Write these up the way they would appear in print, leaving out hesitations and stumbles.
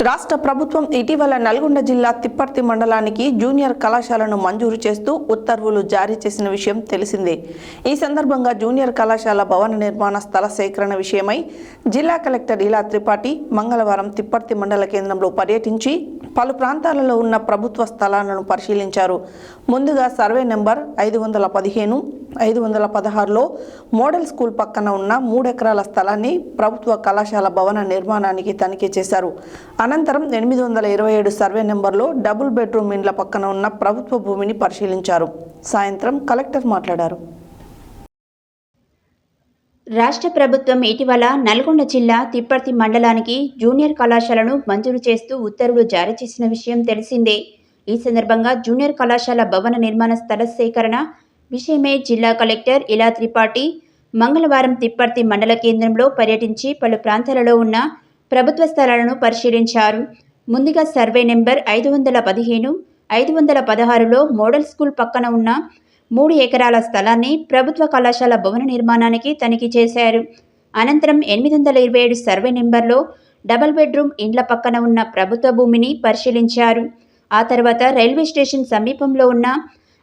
రాష్ట్ర ప్రభుత్వం ఇటీవల నల్గొండ జిల్లా తిప్పర్తి మండలానికి జూనియర్ కళాశాలను మంజూరు చేస్తూ ఉత్తర్వులు జారీ చేసిన విషయం తెలిసిందే. ఈ సందర్భంగా జూనియర్ కళాశాల భవన నిర్మాణ స్థల సేకరణ విషయమై జిల్లా కలెక్టర్ ఇలా త్రిపాఠి మంగళవారం తిప్పర్తి మండల కేంద్రంలో పర్యటించి పలు ప్రాంతాలలో ఉన్న ప్రభుత్వ స్థలాలను పరిశీలించారు. ముందుగా సర్వే నెంబర్ 515, 516లో మోడల్ స్కూల్ పక్కన ఉన్న 3 ఎకరాల స్థలాన్ని ప్రభుత్వ కళాశాల భవన నిర్మాణానికి తనిఖీ చేశారు. అనంతరం 827 సర్వే నెంబర్లో డబుల్ బెడ్రూమ్ ఇండ్ల పక్కన ఉన్న ప్రభుత్వ భూమిని పరిశీలించారు. సాయంత్రం కలెక్టర్ మాట్లాడారు. రాష్ట్ర ప్రభుత్వం ఇటీవల నల్గొండ జిల్లా తిప్పర్తి మండలానికి జూనియర్ కళాశాలను మంజూరు చేస్తూ ఉత్తర్వులు జారీ చేసిన విషయం తెలిసిందే. ఈ సందర్భంగా జూనియర్ కళాశాల భవన నిర్మాణ స్థల సేకరణ విషయమై జిల్లా కలెక్టర్ ఇలా త్రిపాఠి మంగళవారం తిప్పర్తి మండల కేంద్రంలో పర్యటించి పలు ప్రాంతాలలో ఉన్న ప్రభుత్వ స్థలాలను పరిశీలించారు. ముందుగా సర్వే నెంబర్ 515, 516లో మోడల్ స్కూల్ పక్కన ఉన్న 3 ఎకరాల స్థలాన్ని ప్రభుత్వ కళాశాల భవన నిర్మాణానికి తనిఖీ చేశారు. అనంతరం 827 సర్వే నెంబర్లో డబుల్ బెడ్రూమ్ ఇండ్ల పక్కన ఉన్న ప్రభుత్వ భూమిని పరిశీలించారు. ఆ తర్వాత రైల్వే స్టేషన్ సమీపంలో ఉన్న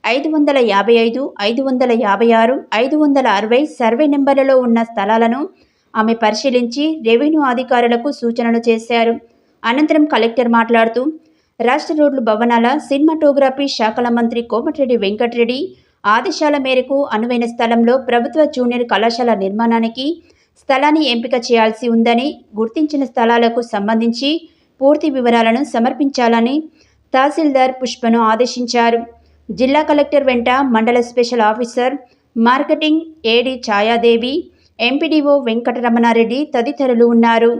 555, 556, 560 సర్వే నెంబర్లలో ఉన్న స్థలాలను ఆమె పరిశీలించి రెవెన్యూ అధికారులకు సూచనలు చేశారు. అనంతరం కలెక్టర్ మాట్లాడుతూ రాష్ట్ర రోడ్లు భవనాల సినిమాటోగ్రఫీ శాఖల మంత్రి కోమటిరెడ్డి వెంకటరెడ్డి ఆదేశాల మేరకు అనువైన స్థలంలో ప్రభుత్వ జూనియర్ కళాశాల నిర్మాణానికి స్థలాన్ని ఎంపిక చేయాల్సి ఉందని, గుర్తించిన స్థలాలకు సంబంధించి పూర్తి వివరాలను సమర్పించాలని తహసీల్దార్ పుష్పను ఆదేశించారు. జిల్లా కలెక్టర్ వెంట మండల స్పెషల్ ఆఫీసర్ మార్కెటింగ్ ఏడీ ఛాయాదేవి, ఎంపీడీఓ వెంకటరమణారెడ్డి తదితరులు ఉన్నారు.